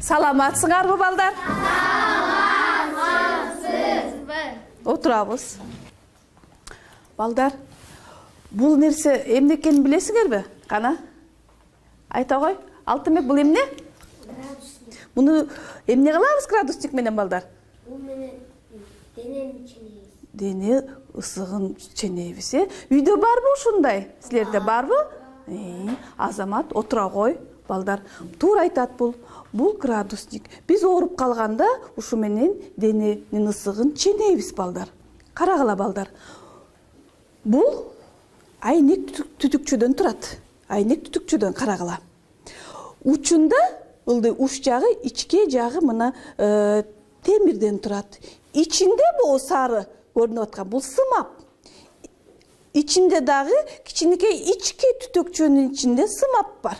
Саламатсыңарбы, балдар? Отурабыз. Балдар, бул нерсе эмне экенин билесиңерби? Кана? Айта кой. Алтынбек, бул эмне? Градусник. Муну эмне кылабыз градусник менен, балдар? Бул менен денени ченейбиз. Дене ысыгын ченейбиз, Үйдө барбы ушундай? Силерде барбы? Азамат, отура кой, балдар. Туура айтат бул. Бул градусник. Биз ооруп калганда ушу менен дененин ысыгын ченейбиз, балдар. Карагыла, балдар. Бул айнек түтүкчөдөн турат. Айнек түтүкчөдөн карагыла. Учунда ылдый уч жагы, ичке жагы мына темирден турат. Ичинде бул сары көрүнүп аткан бул сымап. Ичинде дагы кичинекей ичке түтүкчөнүн ичинде сымап бар.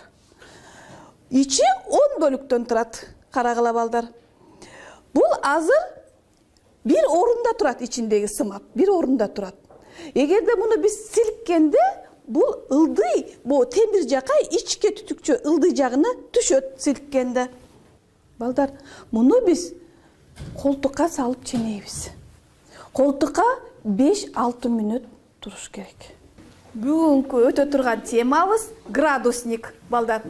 Ичи 10 бөлүктөн турат. Карагыла, балдар. Бул азыр бир орунда турат, ичиндеги сымап. Бир орунда турат. Эгерде муну биз силккенде, бул ылдый, бул темир жака ичке түтүкчө ылдый жагына түшөт силккенде. Балдар, муну биз колтукка салып ченейбиз. Колтукка 5-6 мүнөт туруш керек. Бүгүнкү өтө турган темабыз градусник, балдар.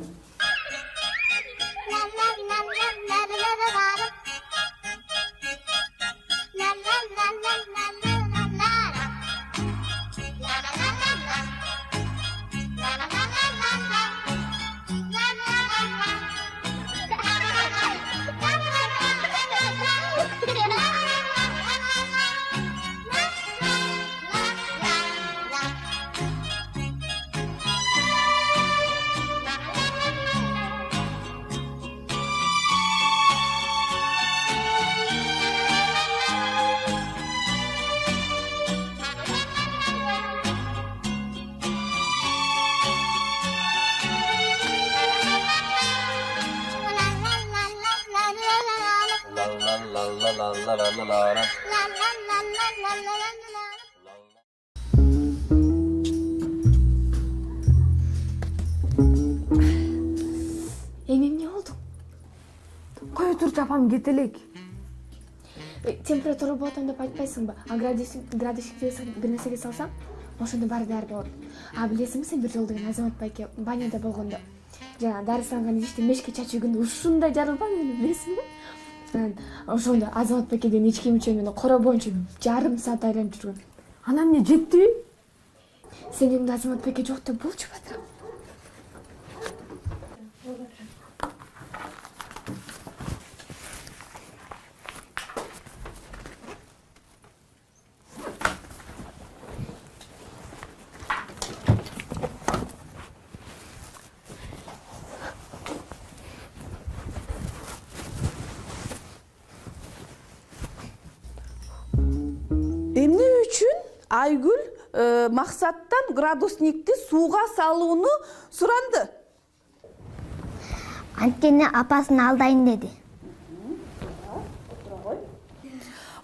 Эмне болду? Кой тур чапам кетелек. Температура болот деп айтпайсыңбы? А градусникти бир нерсеге салсаң, ошондо баары даяр болот. А билесиңби, сен бир жолу деген Азамат байке баняда болгондо, жана дарыстанган идишти мешке чачуу күндө ушундай жарылбаган, билесиңби? Ошондо Азамат байке деген ички мүчө менен кора боюнча жарым саат айланып жүргөн. Анан эмне жетти? Сенин үйүңдө Азамат байке жок деп болчу батыр. Эмне үчүн Айгүл максаттан градусникти сууга салууну суранды? Анткени апасын алдайын деди.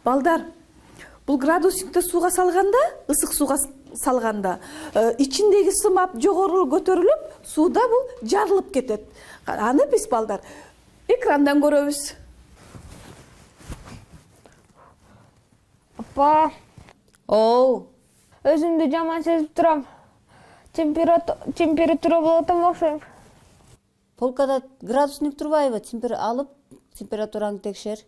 Балдар, бул градусникти сууга салганда, ысык сууга салганда, ичиндеги сымап жогору көтөрүлүп, сууда бул жарылып кетет. Аны биз, балдар, экрандан көрөбүз. Апа, Өзүмдү жаман сезип турам. Температура болот окшойм. Полкада градусник турбайбы? Алып температураңды текшер.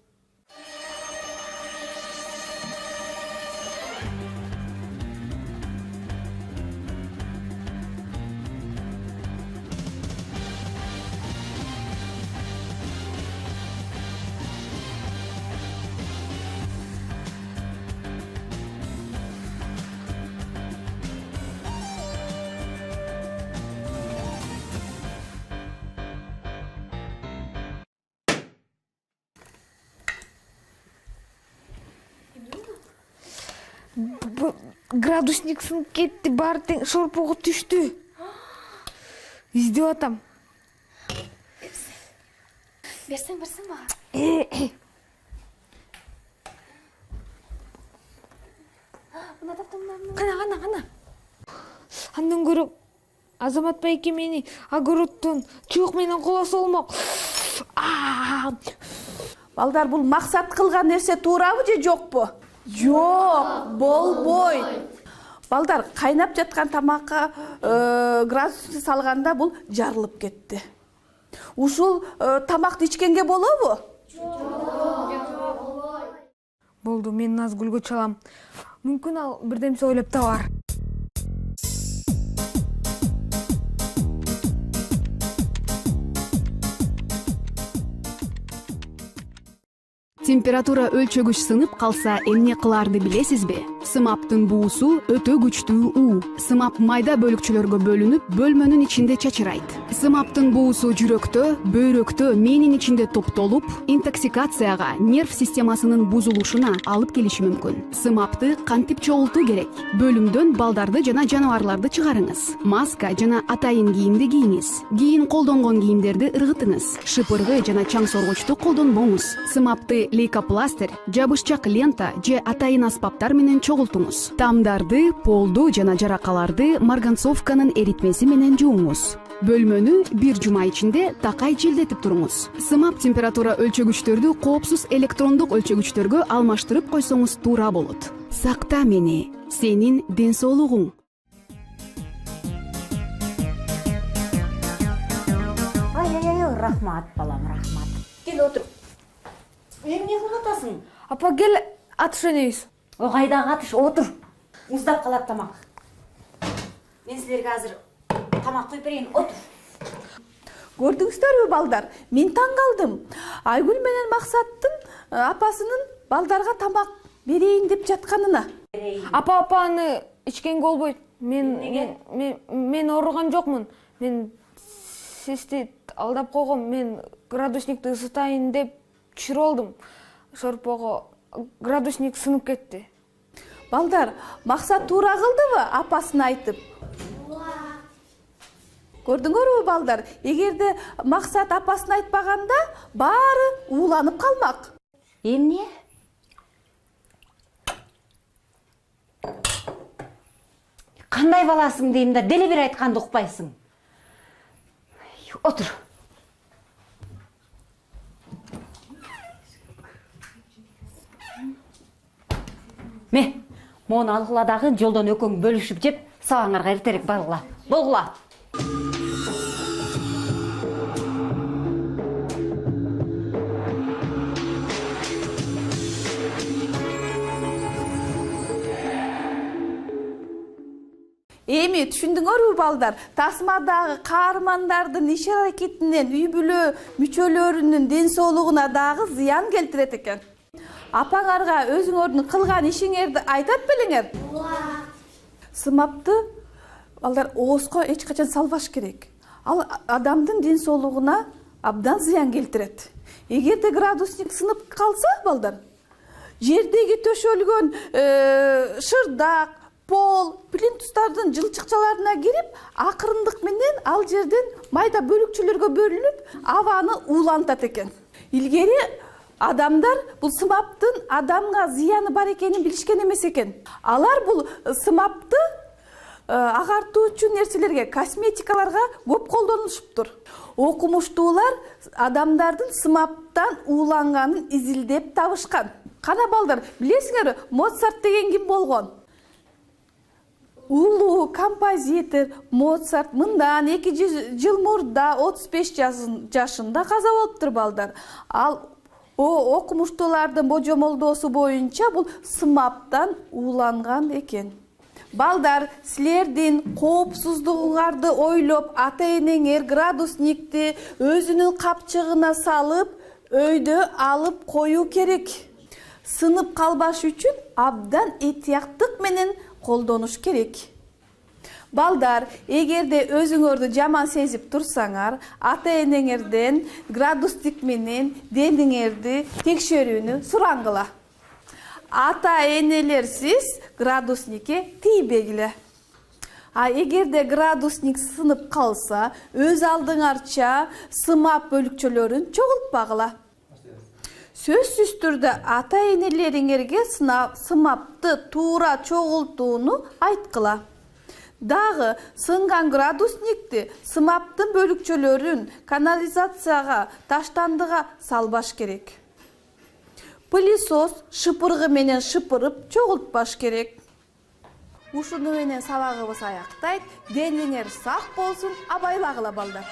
градусник сынып кетти, баары тең шорпого түштү. Издеп атам. Берсең мага. Мына таптым, Кана. Андан көрө Азамат байке мени огороддон чуук менен колосо болмок. Балдар, бул максат кылган нерсе туурабы же жокпу? Жок, болбойт. Балдар, кайнап жаткан тамакка градусник салганда бул жарылып кетти. Ушул тамакты ичкенге болобу? Болду, мен Назгүлгө чалам. Мүмкүн ал бирдемсе ойлоп табар. Температура өлчөгүч сынып калса эмне кыларды билесизби? Сымаптын буусу өтө күчтүү уу. Сымап майда бөлүкчөлөргө бөлүнүп, бөлмөнүн ичинде чачырайт. Сымаптын буусу жүрөктө, бөйрөктө, мээнин ичинде топтолуп, интоксикацияга, нерв системасынын бузулушуна алып келиши мүмкүн. Сымапты кантип чогултуу керек? Бөлүмдөн балдарды жана жаныбарларды чыгарыңыз. Маска жана атайын кийимди кийиңиз. Кийин колдонгон кийимдерди ыргытыңыз. Шыпыргы жана чаң соргучту колдонбоңуз. Сымапты лейкопластырь, жабышчак лента же атайын аспаптар менен чогултуңуз. Тамдарды, полду жана жаракаларды марганцовканын эритмеси менен жууңуз. Бөлмөнү бир жума ичинде такай желдетип туруңуз. Сымап температура өлчөгүчтөрдү коопсуз электрондук өлчөгүчтөргө алмаштырып койсоңуз туура болот. Сакта мени, сенин ден соолугуң. Рахмат, балам, рахмат. Кел отур. Эмне кылып атасың? Апа, кел атыш ойнойбуз. Кайдагы атыш, отур. Муздап калат тамак. Мен силерге азыр тамак куюп берейин, отур. Көрдүңүздөрбү, балдар? Мен таң калдым. Айгүл менен Максаттын апасынын балдарга тамак берейин деп жатканына. Апа, аны ичкенге болбойт. Мен ооруган жокмун. Мен сизди алдап койгом. Мен градусникти ысытайын деп түшүрүп алдым. Шорпого градусник сынып кетти. Балдар, Максат туура кылдыбы апасына айтып? Көрдүңөрбү, балдар? Эгерде Максат апасына айтпаганда, баары ууланып калмак. Эмне? Кандай баласың дейм да, деле бир айтканды укпайсың. Отур. Мону алгыла дагы жолдон экөөң бөлүшүп жеп, сабаңарга эртерээк баргыла. Болгула. Эми түшүндүңөрбү, балдар? Тасмадагы каармандардын иш аракетинен үй бүлө мүчөлөрүнүн ден соолугуна дагы зыян келтирет экен. Апаңарга өзүңөрдүн кылган ишиңерди айтат белеңер? Сымапты балдар оозго эч качан салбаш керек. Ал адамдын ден соолугуна абдан зыян келтирет. Эгерде градусник сынып калса, балдар, жердеги төшөлгөн шырдак, пол, плинтустардын жылчыкчаларына кирип, акырындык менен ал жерден майда бөлүкчөлөргө бөлүнүп, абаны уулантат экен. Илгери адамдар бул сымаптын адамга зыяны бар экенин билишкен эмес экен. Алар бул сымапты агартуучу нерселерге, косметикаларга көп колдонушуптур. Окумуштуулар адамдардын сымаптан ууланганын изилдеп табышкан. Кана, балдар, билесиңерби, Моцарт деген ким болгон? Улуу композитор Моцарт мындан 200 жыл мурда 35 жашында каза болуптур, балдар. Ал окумуштуулардын божомолдоосу боюнча бул сымаптан ууланган экен. Балдар, силердин коопсуздугуңарды ойлоп, ата-энеңер градусникти өзүнүн капчыгына салып, өйдө алып коюу керек. Сынып калбаш үчүн абдан этияттык менен колдонуш керек. Балдар, эгерде өзүңөрдү жаман сезип турсаңар, ата-энеңерден градусник менен дениңерди текшерүүнү сураңгыла. ата энелерсиз градусникке тийбегиле. А эгерде градусник сынып калса, өз алдыңарча сымап бөлүкчөлөрүн чогултпагыла. Сөзсүз түрдө ата энелериңерге сымапты туура чогултууну айткыла. Дагы сынган градусникти сымаптын бөлүкчөлөрүн канализацияга, таштандыга салбаш керек. Пылесос шыпыргы менен шыпырып чогултпаш керек. Ушуну менен сабагыбыз аяктайт. Денеңер сак болсун, абайлагыла балдар.